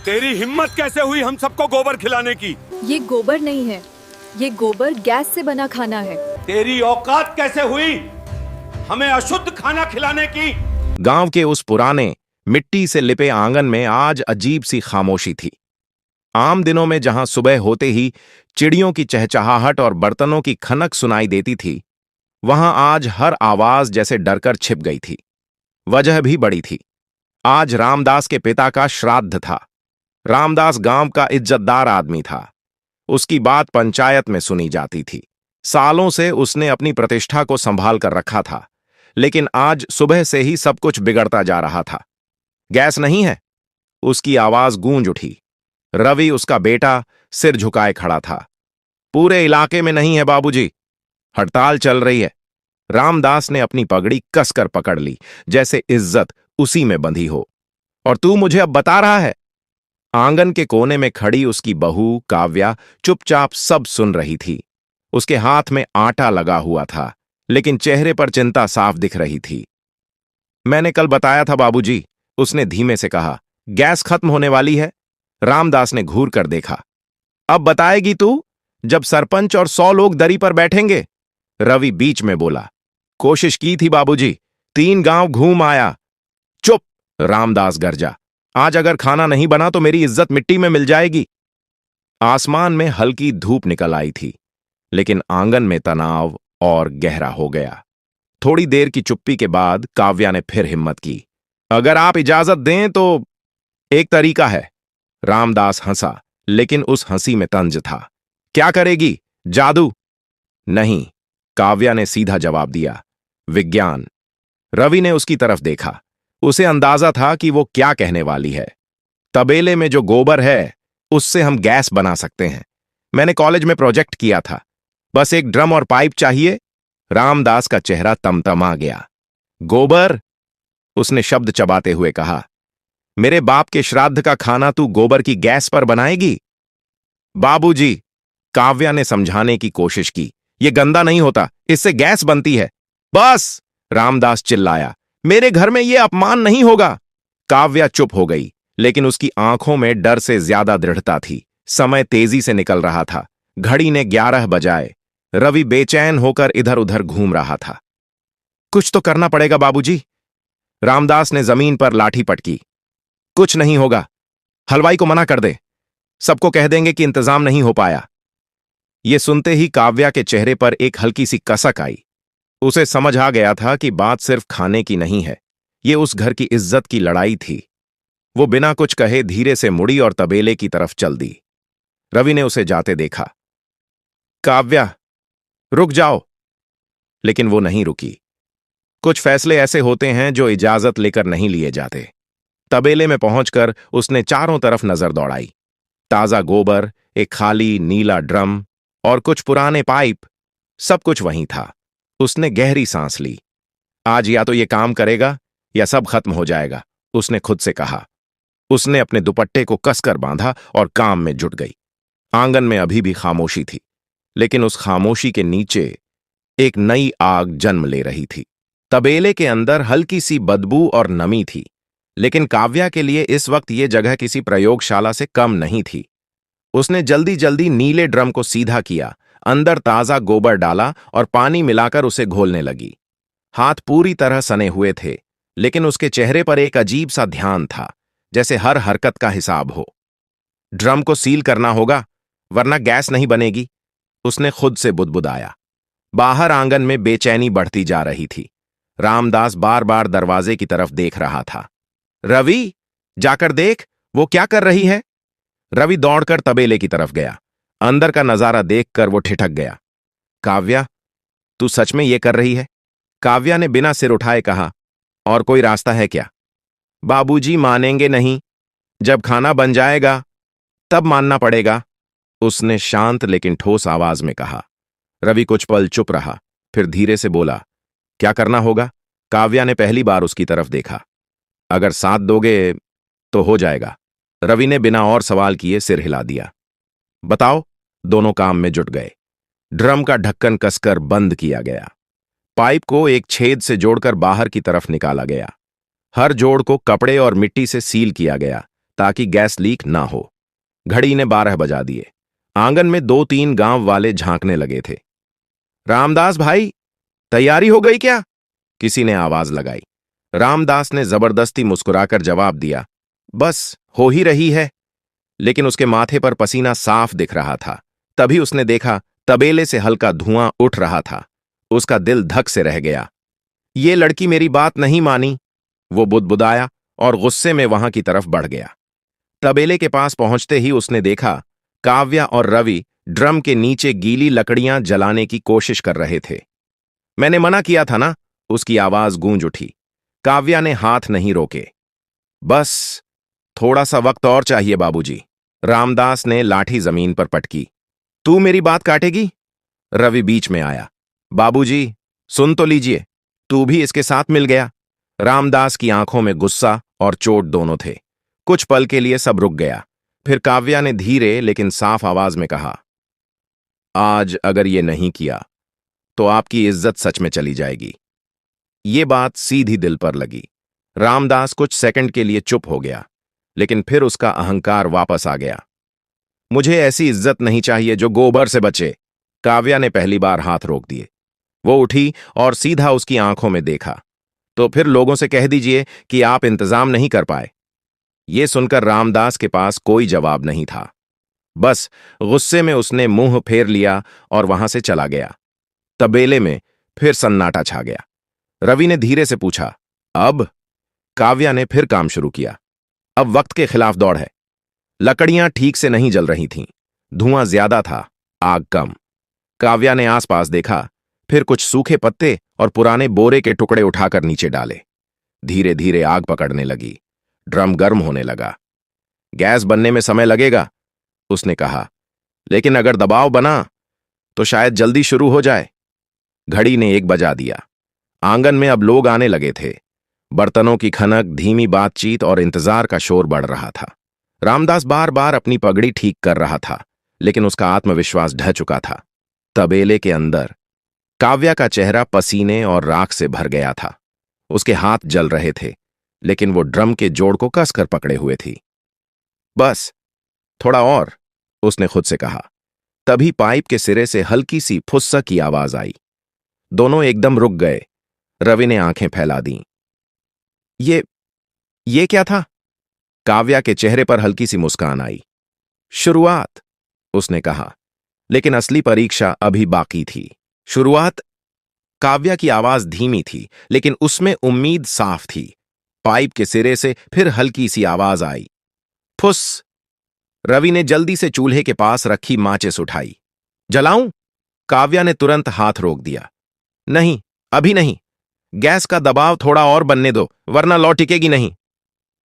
तेरी हिम्मत कैसे हुई हम सबको गोबर खिलाने की? ये गोबर नहीं है, ये गोबर गैस से बना खाना है। तेरी औकात कैसे हुई हमें अशुद्ध खाना खिलाने की? गांव के उस पुराने मिट्टी से लिपे आंगन में आज अजीब सी खामोशी थी। आम दिनों में जहां सुबह होते ही चिड़ियों की चहचहाहट और बर्तनों की खनक सुनाई देती थी, वहां आज हर आवाज जैसे डरकर छिप गई थी। वजह भी बड़ी थी। आज रामदास के पिता का श्राद्ध था। रामदास गांव का इज्जतदार आदमी था। उसकी बात पंचायत में सुनी जाती थी। सालों से उसने अपनी प्रतिष्ठा को संभाल कर रखा था, लेकिन आज सुबह से ही सब कुछ बिगड़ता जा रहा था। गैस नहीं है? उसकी आवाज गूंज उठी। रवि, उसका बेटा, सिर झुकाए खड़ा था। पूरे इलाके में नहीं है बाबूजी, हड़ताल चल रही है। रामदास ने अपनी पगड़ी कसकर पकड़ ली, जैसे इज्जत उसी में बंधी हो। और तू मुझे अब बता रहा है? आंगन के कोने में खड़ी उसकी बहू काव्या चुपचाप सब सुन रही थी। उसके हाथ में आटा लगा हुआ था, लेकिन चेहरे पर चिंता साफ दिख रही थी। मैंने कल बताया था बाबूजी, उसने धीमे से कहा। गैस खत्म होने वाली है। रामदास ने घूर कर देखा। अब बताएगी तू, जब सरपंच और 100 लोग दरी पर बैठेंगे? रवि बीच में बोला। कोशिश की थी बाबूजी, 3 गांव घूम आया। चुप! रामदास गरजा। आज अगर खाना नहीं बना तो मेरी इज्जत मिट्टी में मिल जाएगी। आसमान में हल्की धूप निकल आई थी, लेकिन आंगन में तनाव और गहरा हो गया। थोड़ी देर की चुप्पी के बाद काव्या ने फिर हिम्मत की। अगर आप इजाजत दें तो एक तरीका है। रामदास हंसा, लेकिन उस हंसी में तंज था। क्या करेगी? जादू? नहीं, काव्या ने सीधा जवाब दिया। विज्ञान। रवि ने उसकी तरफ देखा। उसे अंदाजा था कि वो क्या कहने वाली है। तबेले में जो गोबर है, उससे हम गैस बना सकते हैं। मैंने कॉलेज में प्रोजेक्ट किया था। बस एक ड्रम और पाइप चाहिए। रामदास का चेहरा तमतमा गया। गोबर? उसने शब्द चबाते हुए कहा। मेरे बाप के श्राद्ध का खाना तू गोबर की गैस पर बनाएगी? बाबूजी, काव्या ने समझाने की कोशिश की, यह गंदा नहीं होता, इससे गैस बनती है। बस! रामदास चिल्लाया। मेरे घर में यह अपमान नहीं होगा। काव्या चुप हो गई, लेकिन उसकी आंखों में डर से ज्यादा दृढ़ता थी। समय तेजी से निकल रहा था। घड़ी ने 11 बजाए। रवि बेचैन होकर इधर उधर घूम रहा था। कुछ तो करना पड़ेगा बाबूजी। रामदास ने जमीन पर लाठी पटकी। कुछ नहीं होगा। हलवाई को मना कर दे। सबको कह देंगे कि इंतजाम नहीं हो पाया। यह सुनते ही काव्या के चेहरे पर एक हल्की सी कसक आई। उसे समझ आ गया था कि बात सिर्फ खाने की नहीं है, यह उस घर की इज्जत की लड़ाई थी। वो बिना कुछ कहे धीरे से मुड़ी और तबेले की तरफ चल दी। रवि ने उसे जाते देखा। काव्या, रुक जाओ। लेकिन वो नहीं रुकी। कुछ फैसले ऐसे होते हैं जो इजाजत लेकर नहीं लिए जाते। तबेले में पहुंचकर उसने चारों तरफ नजर दौड़ाई। ताजा गोबर, एक खाली नीला ड्रम और कुछ पुराने पाइप, सब कुछ वहीं था। उसने गहरी सांस ली। आज या तो ये काम करेगा या सब खत्म हो जाएगा, उसने खुद से कहा। उसने अपने दुपट्टे को कसकर बांधा और काम में जुट गई। आंगन में अभी भी खामोशी थी, लेकिन उस खामोशी के नीचे एक नई आग जन्म ले रही थी। तबेले के अंदर हल्की सी बदबू और नमी थी, लेकिन काव्या के लिए इस वक्त यह जगह किसी प्रयोगशाला से कम नहीं थी। उसने जल्दी जल्दी नीले ड्रम को सीधा किया, अंदर ताजा गोबर डाला और पानी मिलाकर उसे घोलने लगी। हाथ पूरी तरह सने हुए थे, लेकिन उसके चेहरे पर एक अजीब सा ध्यान था, जैसे हर हरकत का हिसाब हो। ड्रम को सील करना होगा, वरना गैस नहीं बनेगी, उसने खुद से बुदबुदाया। बाहर आंगन में बेचैनी बढ़ती जा रही थी। रामदास बार बार दरवाजे की तरफ देख रहा था। रवि, जाकर देख, वो क्या कर रही है? रवि दौड़कर तबेले की तरफ गया। अंदर का नजारा देखकर वो ठिठक गया। काव्या, तू सच में ये कर रही है? काव्या ने बिना सिर उठाए कहा। और कोई रास्ता है क्या? बाबूजी मानेंगे नहीं। जब खाना बन जाएगा तब मानना पड़ेगा, उसने शांत लेकिन ठोस आवाज में कहा। रवि कुछ पल चुप रहा, फिर धीरे से बोला, क्या करना होगा? काव्या ने पहली बार उसकी तरफ देखा। अगर साथ दोगे तो हो जाएगा। रवि ने बिना और सवाल किए सिर हिला दिया। बताओ। दोनों काम में जुट गए। ड्रम का ढक्कन कसकर बंद किया गया। पाइप को एक छेद से जोड़कर बाहर की तरफ निकाला गया। हर जोड़ को कपड़े और मिट्टी से सील किया गया, ताकि गैस लीक ना हो। घड़ी ने 12 बजा दिए। आंगन में 2-3 गांव वाले झांकने लगे थे। रामदास भाई, तैयारी हो गई क्या? किसी ने आवाज लगाई। रामदास ने जबरदस्ती मुस्कुराकर जवाब दिया, बस हो ही रही है। लेकिन उसके माथे पर पसीना साफ दिख रहा था। तभी उसने देखा तबेले से हल्का धुआं उठ रहा था। उसका दिल धक से रह गया। ये लड़की मेरी बात नहीं मानी, वो बुदबुदाया और गुस्से में वहां की तरफ बढ़ गया। तबेले के पास पहुंचते ही उसने देखा काव्या और रवि ड्रम के नीचे गीली लकड़ियां जलाने की कोशिश कर रहे थे। मैंने मना किया था ना, उसकी आवाज गूंज उठी। काव्या ने हाथ नहीं रोके। बस थोड़ा सा वक्त और चाहिए बाबूजी। रामदास ने लाठी जमीन पर पटकी। तू मेरी बात काटेगी? रवि बीच में आया। बाबूजी, सुन तो लीजिए, तू भी इसके साथ मिल गया। रामदास की आंखों में गुस्सा और चोट दोनों थे। कुछ पल के लिए सब रुक गया। फिर काव्या ने धीरे लेकिन साफ आवाज में कहा, आज अगर ये नहीं किया तो आपकी इज्जत सच में चली जाएगी। ये बात सीधी दिल पर लगी। रामदास कुछ सेकंड के लिए चुप हो गया, लेकिन फिर उसका अहंकार वापस आ गया। मुझे ऐसी इज्जत नहीं चाहिए जो गोबर से बचे। काव्या ने पहली बार हाथ रोक दिए। वो उठी और सीधा उसकी आंखों में देखा। तो फिर लोगों से कह दीजिए कि आप इंतजाम नहीं कर पाए। ये सुनकर रामदास के पास कोई जवाब नहीं था। बस गुस्से में उसने मुंह फेर लिया और वहां से चला गया। तबेले में फिर सन्नाटा छा गया। रवि ने धीरे से पूछा, अब? काव्या ने फिर काम शुरू किया। अब वक्त के खिलाफ दौड़ है। लकड़ियां ठीक से नहीं जल रही थीं। धुआं ज्यादा था, आग कम। काव्या ने आसपास देखा, फिर कुछ सूखे पत्ते और पुराने बोरे के टुकड़े उठाकर नीचे डाले। धीरे धीरे आग पकड़ने लगी। ड्रम गर्म होने लगा। गैस बनने में समय लगेगा, उसने कहा, लेकिन अगर दबाव बना तो शायद जल्दी शुरू हो जाए। घड़ी ने 1 बजा दिया। आंगन में अब लोग आने लगे थे। बर्तनों की खनक, धीमी बातचीत और इंतजार का शोर बढ़ रहा था। रामदास बार बार अपनी पगड़ी ठीक कर रहा था, लेकिन उसका आत्मविश्वास ढह चुका था। तबेले के अंदर काव्या का चेहरा पसीने और राख से भर गया था। उसके हाथ जल रहे थे, लेकिन वो ड्रम के जोड़ को कसकर पकड़े हुए थी। बस थोड़ा और, उसने खुद से कहा। तभी पाइप के सिरे से हल्की सी फुस्सा की आवाज आई। दोनों एकदम रुक गए। रवि ने आंखें फैला दीं। ये क्या था? काव्या के चेहरे पर हल्की सी मुस्कान आई। शुरुआत, उसने कहा, लेकिन असली परीक्षा अभी बाकी थी। शुरुआत? काव्या की आवाज धीमी थी, लेकिन उसमें उम्मीद साफ थी। पाइप के सिरे से फिर हल्की सी आवाज आई, फुस। रवि ने जल्दी से चूल्हे के पास रखी माचिस उठाई। जलाऊं? काव्या ने तुरंत हाथ रोक दिया। नहीं, अभी नहीं। गैस का दबाव थोड़ा और बनने दो, वरना लौ टिकेगी नहीं।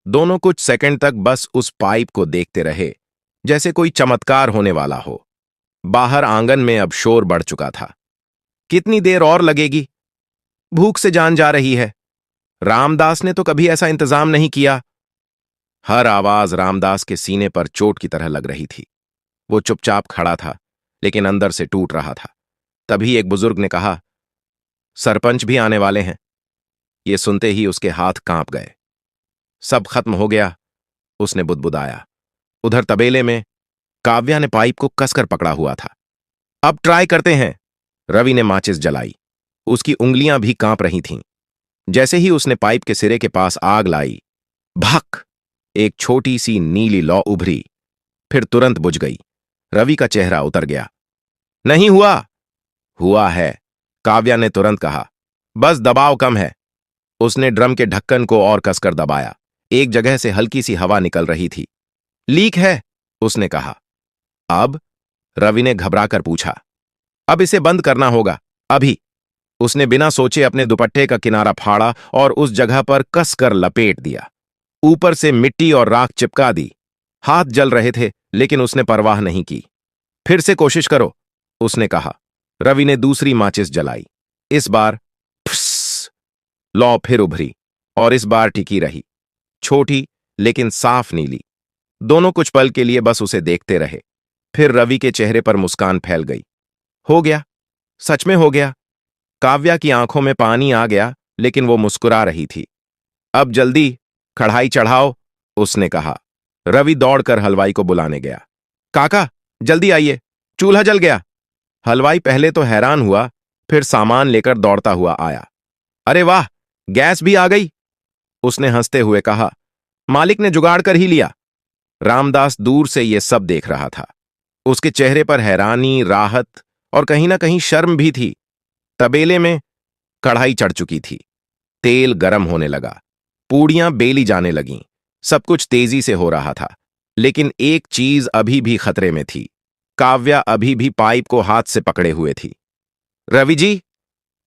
दोनों कुछ सेकंड तक बस उस पाइप को देखते रहे, जैसे कोई चमत्कार होने वाला हो। बाहर आंगन में अब शोर बढ़ चुका था। कितनी देर और लगेगी? भूख से जान जा रही है। रामदास ने तो कभी ऐसा इंतजाम नहीं किया। हर आवाज रामदास के सीने पर चोट की तरह लग रही थी। वो चुपचाप खड़ा था, लेकिन अंदर से टूट रहा था। तभी एक बुजुर्ग ने कहा, सरपंच भी आने वाले हैं। ये सुनते ही उसके हाथ कांप गए। सब खत्म हो गया, उसने बुदबुदाया। उधर तबेले में काव्या ने पाइप को कसकर पकड़ा हुआ था। अब ट्राई करते हैं। रवि ने माचिस जलाई। उसकी उंगलियां भी कांप रही थीं। जैसे ही उसने पाइप के सिरे के पास आग लाई, भक, एक छोटी सी नीली लौ उभरी, फिर तुरंत बुझ गई। रवि का चेहरा उतर गया। नहीं हुआ। हुआ है, काव्या ने तुरंत कहा, बस दबाव कम है। उसने ड्रम के ढक्कन को और कसकर दबाया। एक जगह से हल्की सी हवा निकल रही थी। लीक है, उसने कहा। अब? रवि ने घबराकर पूछा। अब इसे बंद करना होगा, अभी। उसने बिना सोचे अपने दुपट्टे का किनारा फाड़ा और उस जगह पर कसकर लपेट दिया। ऊपर से मिट्टी और राख चिपका दी। हाथ जल रहे थे, लेकिन उसने परवाह नहीं की। फिर से कोशिश करो, उसने कहा। रवि ने दूसरी माचिस जलाई। इस बार फुस, लौ फिर उभरी और इस बार टिकी रही, छोटी लेकिन साफ नीली। दोनों कुछ पल के लिए बस उसे देखते रहे। फिर रवि के चेहरे पर मुस्कान फैल गई। हो गया, सच में हो गया। काव्या की आंखों में पानी आ गया, लेकिन वो मुस्कुरा रही थी। अब जल्दी कढ़ाई चढ़ाओ, उसने कहा। रवि दौड़कर हलवाई को बुलाने गया। काका, जल्दी आइए, चूल्हा जल गया। हलवाई पहले तो हैरान हुआ, फिर सामान लेकर दौड़ता हुआ आया। अरे वाह, गैस भी आ गई, उसने हंसते हुए कहा। मालिक ने जुगाड़ कर ही लिया। रामदास दूर से यह सब देख रहा था। उसके चेहरे पर हैरानी, राहत और कहीं ना कहीं शर्म भी थी। तबेले में कढ़ाई चढ़ चुकी थी, तेल गर्म होने लगा, पूड़ियां बेली जाने लगीं, सब कुछ तेजी से हो रहा था। लेकिन एक चीज अभी भी खतरे में थी। काव्या अभी भी पाइप को हाथ से पकड़े हुए थी। रवि जी,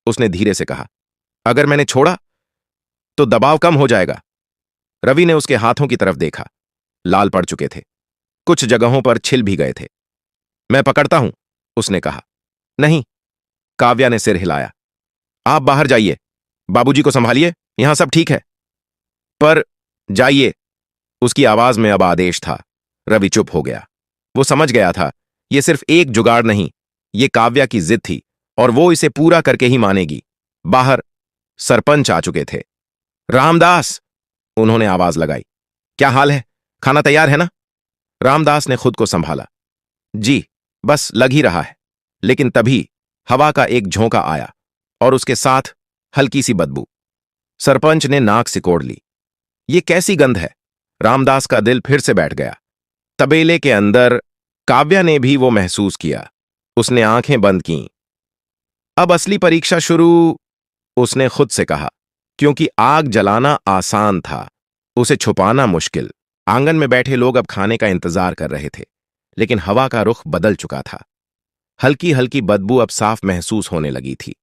उसने धीरे से कहा, अगर मैंने छोड़ा तो दबाव कम हो जाएगा। रवि ने उसके हाथों की तरफ देखा, लाल पड़ चुके थे, कुछ जगहों पर छिल भी गए थे। मैं पकड़ता हूं, उसने कहा। नहीं, काव्या ने सिर हिलाया। आप बाहर जाइए, बाबूजी को संभालिए, यहां सब ठीक है। पर जाइए, उसकी आवाज में अब आदेश था। रवि चुप हो गया। वो समझ गया था, यह सिर्फ एक जुगाड़ नहीं, ये काव्या की जिद थी और वो इसे पूरा करके ही मानेगी। बाहर सरपंच आ चुके थे। रामदास, उन्होंने आवाज लगाई, क्या हाल है? खाना तैयार है ना? रामदास ने खुद को संभाला। जी, बस लग ही रहा है। लेकिन तभी हवा का एक झोंका आया और उसके साथ हल्की सी बदबू। सरपंच ने नाक सिकोड़ ली। ये कैसी गंध है? रामदास का दिल फिर से बैठ गया। तबेले के अंदर काव्या ने भी वो महसूस किया। उसने आंखें बंद कीं। अब असली परीक्षा शुरू, उसने खुद से कहा, क्योंकि आग जलाना आसान था, उसे छुपाना मुश्किल। आंगन में बैठे लोग अब खाने का इंतजार कर रहे थे, लेकिन हवा का रुख बदल चुका था। हल्की हल्की बदबू अब साफ महसूस होने लगी थी।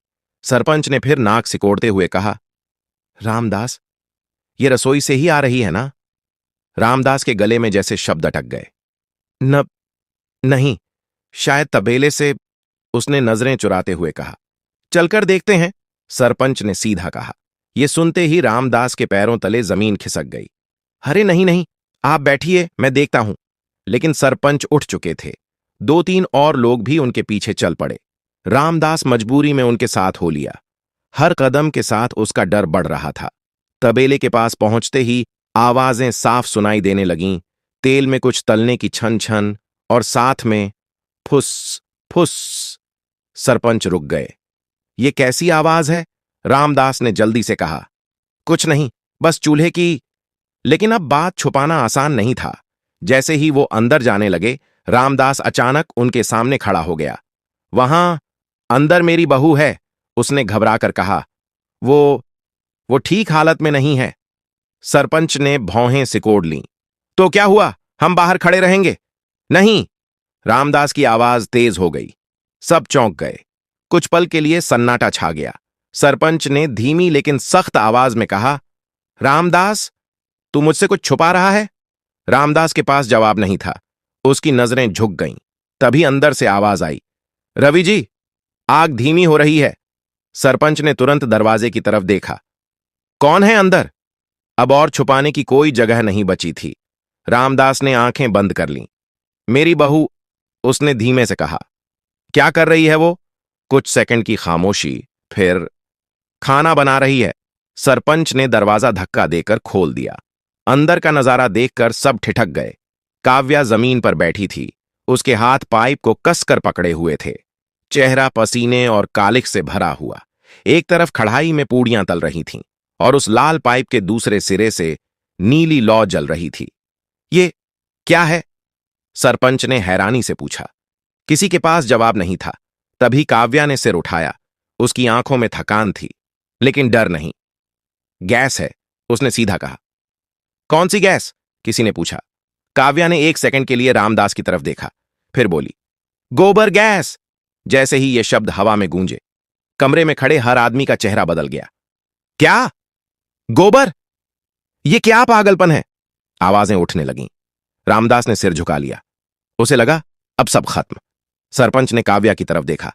सरपंच ने फिर नाक सिकोड़ते हुए कहा, रामदास, ये रसोई से ही आ रही है ना? रामदास के गले में जैसे शब्द अटक गए। नहीं, शायद तबेले से, उसने नजरें चुराते हुए कहा। चलकर देखते हैं, सरपंच ने सीधा कहा। यह सुनते ही रामदास के पैरों तले जमीन खिसक गई। अरे नहीं नहीं, आप बैठिए, मैं देखता हूं। लेकिन सरपंच उठ चुके थे। 2-3 और लोग भी उनके पीछे चल पड़े। रामदास मजबूरी में उनके साथ हो लिया। हर कदम के साथ उसका डर बढ़ रहा था। तबेले के पास पहुंचते ही आवाजें साफ सुनाई देने लगीं, तेल में कुछ तलने की छन छन और साथ में फुस फुस। सरपंच रुक गए। ये कैसी आवाज है? रामदास ने जल्दी से कहा। कुछ नहीं, बस चूल्हे की। लेकिन अब बात छुपाना आसान नहीं था। जैसे ही वो अंदर जाने लगे, रामदास अचानक उनके सामने खड़ा हो गया। वहां अंदर मेरी बहू है, उसने घबराकर कहा। वो ठीक हालत में नहीं है। सरपंच ने भौहें सिकोड़ लीं। तो क्या हुआ? हम बाहर खड़े रहेंगे? नहीं, रामदास की आवाज तेज हो गई। सब चौंक गए। कुछ पल के लिए सन्नाटा छा गया। सरपंच ने धीमी लेकिन सख्त आवाज में कहा, रामदास, तू मुझसे कुछ छुपा रहा है? रामदास के पास जवाब नहीं था। उसकी नजरें झुक गईं। तभी अंदर से आवाज आई, रवि जी, आग धीमी हो रही है। सरपंच ने तुरंत दरवाजे की तरफ देखा। कौन है अंदर? अब और छुपाने की कोई जगह नहीं बची थी। रामदास ने आंखें बंद कर लीं। मेरी बहू, उसने धीमे से कहा। क्या कर रही है वो? कुछ सेकंड की खामोशी, फिर खाना बना रही है। सरपंच ने दरवाजा धक्का देकर खोल दिया। अंदर का नजारा देखकर सब ठिठक गए। काव्या जमीन पर बैठी थी। उसके हाथ पाइप को कसकर पकड़े हुए थे, चेहरा पसीने और कालिख से भरा हुआ। एक तरफ कढ़ाई में पूड़ियां तल रही थीं और उस लाल पाइप के दूसरे सिरे से नीली लौ जल रही थी। ये क्या है? सरपंच ने हैरानी से पूछा। किसी के पास जवाब नहीं था। तभी काव्या ने सिर उठाया। उसकी आंखों में थकान थी, लेकिन डर नहीं। गैस है, उसने सीधा कहा। कौन सी गैस? किसी ने पूछा। काव्या ने एक सेकंड के लिए रामदास की तरफ देखा, फिर बोली, गोबर गैस। जैसे ही ये शब्द हवा में गूंजे, कमरे में खड़े हर आदमी का चेहरा बदल गया। क्या? गोबर? ये क्या पागलपन है? आवाजें उठने लगीं। रामदास ने सिर झुका लिया। उसे लगा अब सब खत्म। सरपंच ने काव्या की तरफ देखा।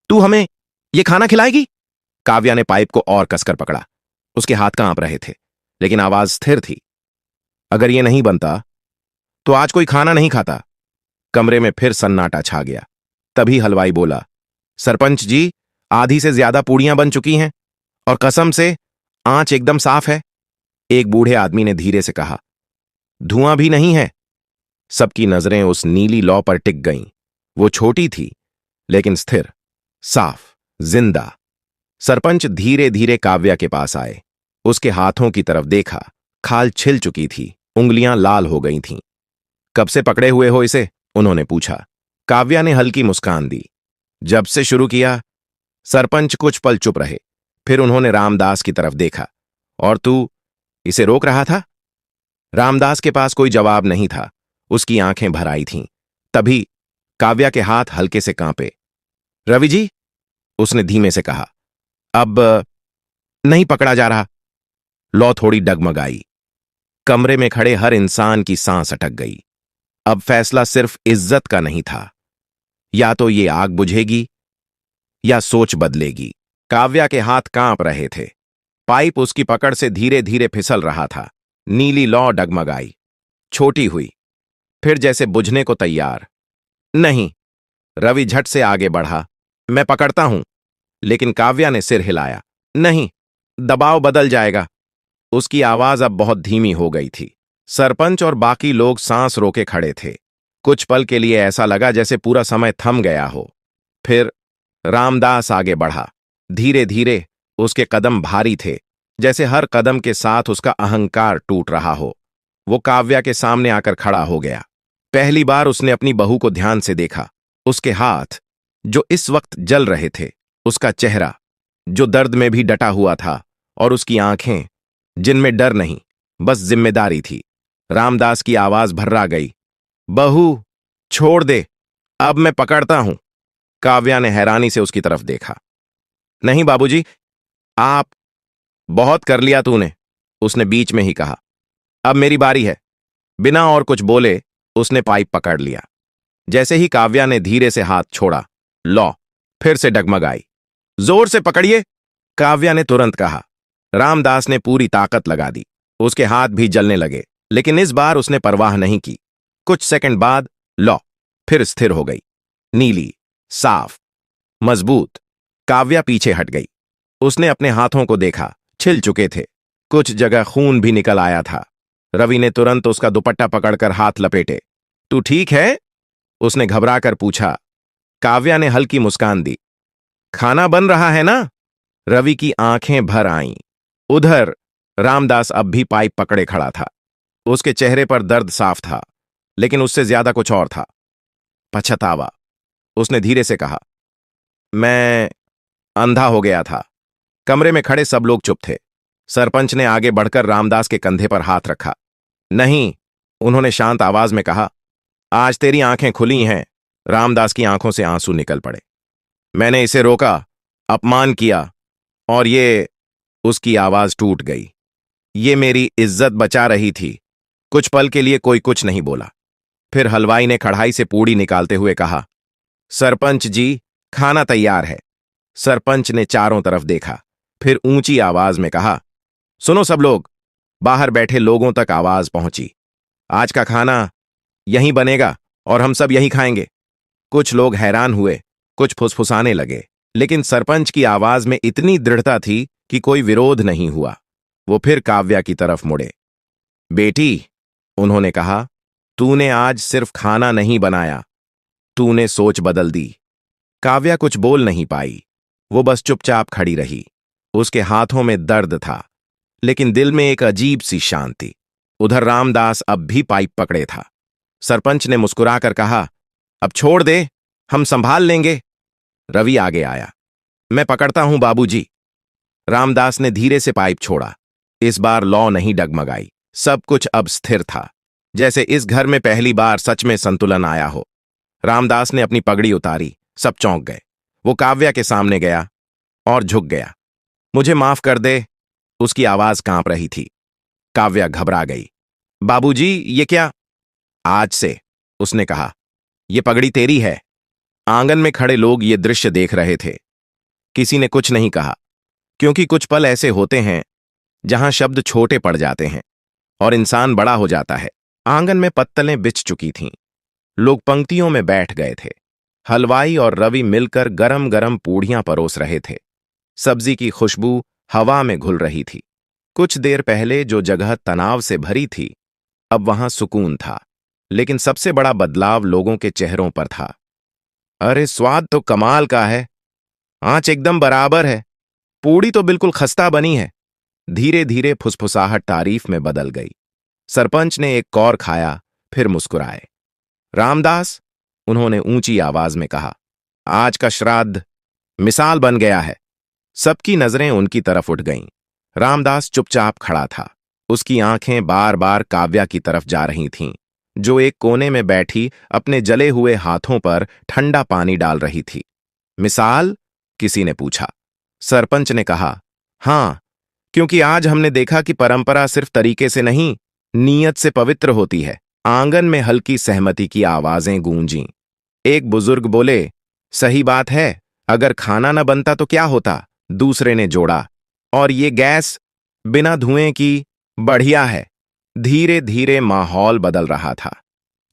तू हमें ये खाना खिलाएगी? काव्या ने पाइप को और कसकर पकड़ा। उसके हाथ कांप रहे थे, लेकिन आवाज स्थिर थी। अगर ये नहीं बनता तो आज कोई खाना नहीं खाता। कमरे में फिर सन्नाटा छा गया। तभी हलवाई बोला, सरपंच जी, आधी से ज्यादा पूड़ियां बन चुकी हैं और कसम से आंच एकदम साफ है। एक बूढ़े आदमी ने धीरे से कहा, धुआं भी नहीं है, सबकी नजरें उस नीली लौ पर टिक गईं। वो छोटी थी, लेकिन स्थिर, साफ, जिंदा। सरपंच धीरे धीरे काव्या के पास आए। उसके हाथों की तरफ देखा। खाल छिल चुकी थी, उंगलियां लाल हो गई थीं। कब से पकड़े हुए हो इसे? उन्होंने पूछा। काव्या ने हल्की मुस्कान दी। जब से शुरू किया। सरपंच कुछ पल चुप रहे। फिर उन्होंने रामदास की तरफ देखा। और तू इसे रोक रहा था? रामदास के पास कोई जवाब नहीं था। उसकी आंखें भर आई थीं। तभी काव्या के हाथ हल्के से कांपे। रवि जी, उसने धीमे से कहा, अब नहीं पकड़ा जा रहा। लौ थोड़ी डगमगाई। कमरे में खड़े हर इंसान की सांस अटक गई। अब फैसला सिर्फ इज्जत का नहीं था। या तो ये आग बुझेगी या सोच बदलेगी। काव्या के हाथ कांप रहे थे। पाइप उसकी पकड़ से धीरे धीरे फिसल रहा था। नीली लौ डगमगाई, छोटी हुई, फिर जैसे बुझने को तैयार। नहीं। रवि झट से आगे बढ़ा। मैं पकड़ता हूं। लेकिन काव्या ने सिर हिलाया। नहीं, दबाव बदल जाएगा। उसकी आवाज अब बहुत धीमी हो गई थी। सरपंच और बाकी लोग सांस रोके खड़े थे। कुछ पल के लिए ऐसा लगा जैसे पूरा समय थम गया हो। फिर रामदास आगे बढ़ा। धीरे धीरे। उसके कदम भारी थे, जैसे हर कदम के साथ उसका अहंकार टूट रहा हो। वो काव्या के सामने आकर खड़ा हो गया। पहली बार उसने अपनी बहू को ध्यान से देखा। उसके हाथ, जो इस वक्त जल रहे थे, उसका चेहरा, जो दर्द में भी डटा हुआ था, और उसकी आंखें, जिनमें डर नहीं, बस जिम्मेदारी थी। रामदास की आवाज भर्रा गई। बहू, छोड़ दे, अब मैं पकड़ता हूं। काव्या ने हैरानी से उसकी तरफ देखा। नहीं बाबूजी, आप, बहुत कर लिया तूने, उसने बीच में ही कहा। अब मेरी बारी है। बिना और कुछ बोले उसने पाइप पकड़ लिया। जैसे ही काव्या ने धीरे से हाथ छोड़ा, लौ फिर से डगमगाई। जोर से पकड़िए, काव्या ने तुरंत कहा। रामदास ने पूरी ताकत लगा दी। उसके हाथ भी जलने लगे, लेकिन इस बार उसने परवाह नहीं की। कुछ सेकंड बाद लौ फिर स्थिर हो गई। नीली, साफ, मजबूत। काव्या पीछे हट गई। उसने अपने हाथों को देखा, छिल चुके थे। कुछ जगह खून भी निकल आया था। रवि ने तुरंत उसका दुपट्टा पकड़कर हाथ लपेटे। तू ठीक है? उसने घबराकर पूछा। काव्या ने हल्की मुस्कान दी। खाना बन रहा है ना? रवि की आंखें भर आईं। उधर रामदास अब भी पाइप पकड़े खड़ा था। उसके चेहरे पर दर्द साफ था, लेकिन उससे ज्यादा कुछ और था। पछतावा। उसने धीरे से कहा, मैं अंधा हो गया था। कमरे में खड़े सब लोग चुप थे। सरपंच ने आगे बढ़कर रामदास के कंधे पर हाथ रखा। नहीं, उन्होंने शांत आवाज में कहा, आज तेरी आंखें खुली हैं। रामदास की आंखों से आंसू निकल पड़े। मैंने इसे रोका, अपमान किया, और ये, उसकी आवाज टूट गई, ये मेरी इज्जत बचा रही थी। कुछ पल के लिए कोई कुछ नहीं बोला। फिर हलवाई ने कढ़ाई से पूड़ी निकालते हुए कहा, सरपंच जी, खाना तैयार है। सरपंच ने चारों तरफ देखा, फिर ऊंची आवाज में कहा, सुनो सब लोग। बाहर बैठे लोगों तक आवाज पहुंची। आज का खाना यहीं बनेगा और हम सब यहीं खाएंगे। कुछ लोग हैरान हुए, कुछ फुसफुसाने लगे, लेकिन सरपंच की आवाज में इतनी दृढ़ता थी कि कोई विरोध नहीं हुआ। वो फिर काव्या की तरफ मुड़े। बेटी, उन्होंने कहा, तूने आज सिर्फ खाना नहीं बनाया, तूने सोच बदल दी। काव्या कुछ बोल नहीं पाई। वो बस चुपचाप खड़ी रही। उसके हाथों में दर्द था, लेकिन दिल में एक अजीब सी शांति। उधर रामदास अब भी पाइप पकड़े था। सरपंच ने मुस्कुराकर कहा, अब छोड़ दे, हम संभाल लेंगे। रवि आगे आया। मैं पकड़ता हूं बाबूजी। रामदास ने धीरे से पाइप छोड़ा। इस बार लौ नहीं डगमगाई। सब कुछ अब स्थिर था, जैसे इस घर में पहली बार सच में संतुलन आया हो। रामदास ने अपनी पगड़ी उतारी। सब चौंक गए। वो काव्या के सामने गया और झुक गया। मुझे माफ कर दे, उसकी आवाज कांप रही थी। काव्या घबरा गई। बाबूजी, ये क्या? आज से, उसने कहा, ये पगड़ी तेरी है। आंगन में खड़े लोग ये दृश्य देख रहे थे। किसी ने कुछ नहीं कहा, क्योंकि कुछ पल ऐसे होते हैं जहां शब्द छोटे पड़ जाते हैं और इंसान बड़ा हो जाता है। आंगन में पत्तलें बिछ चुकी थीं। लोग पंक्तियों में बैठ गए थे। हलवाई और रवि मिलकर गरम गरम पूड़ियां परोस रहे थे। सब्जी की खुशबू हवा में घुल रही थी। कुछ देर पहले जो जगह तनाव से भरी थी, अब वहां सुकून था। लेकिन सबसे बड़ा बदलाव लोगों के चेहरों पर था। अरे स्वाद तो कमाल का है, आंच एकदम बराबर है, पूड़ी तो बिल्कुल खस्ता बनी है। धीरे धीरे फुसफुसाहट तारीफ में बदल गई। सरपंच ने एक कौर खाया, फिर मुस्कुराए। रामदास, उन्होंने ऊंची आवाज में कहा, आज का श्राद्ध मिसाल बन गया है। सबकी नजरें उनकी तरफ उठ गईं। रामदास चुपचाप खड़ा था। उसकी आंखें बार बार काव्या की तरफ जा रही थीं, जो एक कोने में बैठी अपने जले हुए हाथों पर ठंडा पानी डाल रही थी। मिसाल? किसी ने पूछा। सरपंच ने कहा, हां, क्योंकि आज हमने देखा कि परंपरा सिर्फ तरीके से नहीं, नीयत से पवित्र होती है। आंगन में हल्की सहमति की आवाजें गूंजीं। एक बुजुर्ग बोले, सही बात है, अगर खाना न बनता तो क्या होता? दूसरे ने जोड़ा, और ये गैस बिना धुएं की बढ़िया है। धीरे धीरे माहौल बदल रहा था।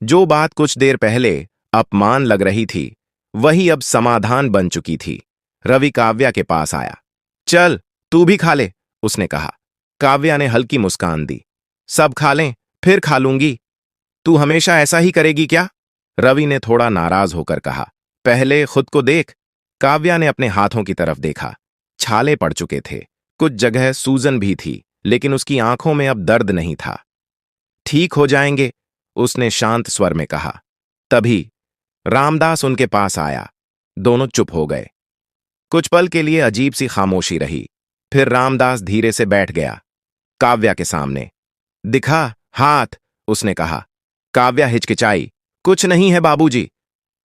जो बात कुछ देर पहले अपमान लग रही थी, वही अब समाधान बन चुकी थी। रवि काव्या के पास आया। चल, तू भी खा ले, उसने कहा। काव्या ने हल्की मुस्कान दी। सब खा लें, फिर खा लूंगी। तू हमेशा ऐसा ही करेगी क्या? रवि ने थोड़ा नाराज होकर कहा। पहले खुद को देख। काव्या ने अपने हाथों की तरफ देखा। छाले पड़ चुके थे, कुछ जगह सूजन भी थी, लेकिन उसकी आंखों में अब दर्द नहीं था। ठीक हो जाएंगे, उसने शांत स्वर में कहा। तभी रामदास उनके पास आया। दोनों चुप हो गए। कुछ पल के लिए अजीब सी खामोशी रही। फिर रामदास धीरे से बैठ गया, काव्या के सामने। दिखा हाथ, उसने कहा। काव्या हिचकिचाई। कुछ नहीं है बाबूजी,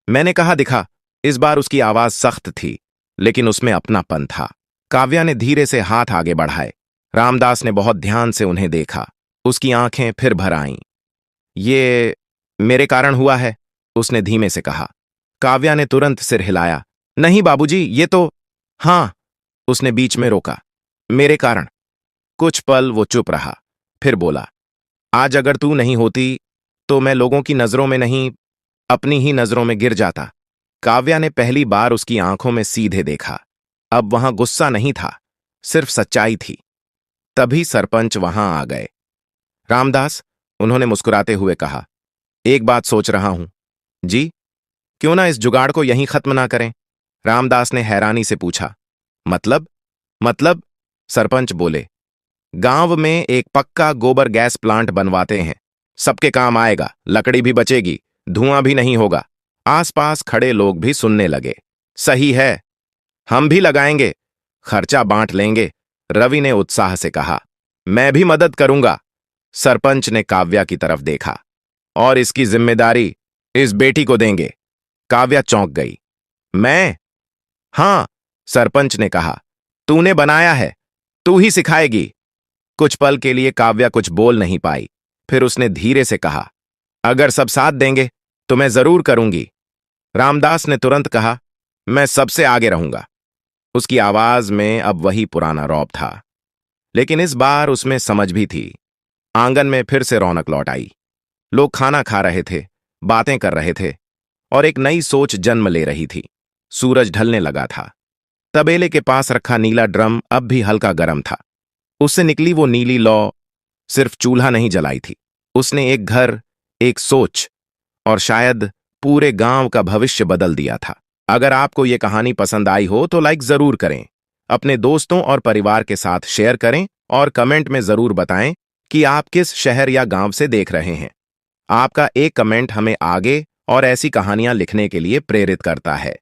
मैंने कहा दिखा। इस बार उसकी आवाज सख्त थी, लेकिन उसमें अपनापन था। काव्या ने धीरे से हाथ आगे बढ़ाए। रामदास ने बहुत ध्यान से उन्हें देखा। उसकी आंखें फिर भर आईं। ये मेरे कारण हुआ है, उसने धीमे से कहा। काव्या ने तुरंत सिर हिलाया। नहीं बाबूजी, ये तो। हां, उसने बीच में रोका। मेरे कारण। कुछ पल वो चुप रहा, फिर बोला, आज अगर तू नहीं होती तो मैं लोगों की नजरों में नहीं, अपनी ही नजरों में गिर जाता। काव्या ने पहली बार उसकी आंखों में सीधे देखा। अब वहां गुस्सा नहीं था, सिर्फ सच्चाई थी। तभी सरपंच वहां आ गए। रामदास, उन्होंने मुस्कुराते हुए कहा, एक बात सोच रहा हूं। जी? क्यों ना इस जुगाड़ को यहीं खत्म ना करें? रामदास ने हैरानी से पूछा। मतलब? सरपंच बोले, गांव में एक पक्का गोबर गैस प्लांट बनवाते हैं। सबके काम आएगा, लकड़ी भी बचेगी, धुआं भी नहीं होगा। आसपास खड़े लोग भी सुनने लगे। सही है, हम भी लगाएंगे, खर्चा बांट लेंगे, रवि ने उत्साह से कहा। मैं भी मदद करूंगा। सरपंच ने काव्या की तरफ देखा। और इसकी जिम्मेदारी इस बेटी को देंगे। काव्या चौंक गई। मैं? हां, सरपंच ने कहा। तूने बनाया है, तू ही सिखाएगी। कुछ पल के लिए काव्या कुछ बोल नहीं पाई। फिर उसने धीरे से कहा, अगर सब साथ देंगे तो मैं जरूर करूंगी। रामदास ने तुरंत कहा, मैं सबसे आगे रहूंगा। उसकी आवाज में अब वही पुराना रौब था, लेकिन इस बार उसमें समझ भी थी। आंगन में फिर से रौनक लौट आई। लोग खाना खा रहे थे, बातें कर रहे थे, और एक नई सोच जन्म ले रही थी। सूरज ढलने लगा था। तबेले के पास रखा नीला ड्रम अब भी हल्का गर्म था। उससे निकली वो नीली लौ सिर्फ चूल्हा नहीं जलाई थी, उसने एक घर, एक सोच और शायद पूरे गांव का भविष्य बदल दिया था। अगर आपको ये कहानी पसंद आई हो तो लाइक जरूर करें, अपने दोस्तों और परिवार के साथ शेयर करें और कमेंट में जरूर बताएं कि आप किस शहर या गांव से देख रहे हैं। आपका एक कमेंट हमें आगे और ऐसी कहानियां लिखने के लिए प्रेरित करता है।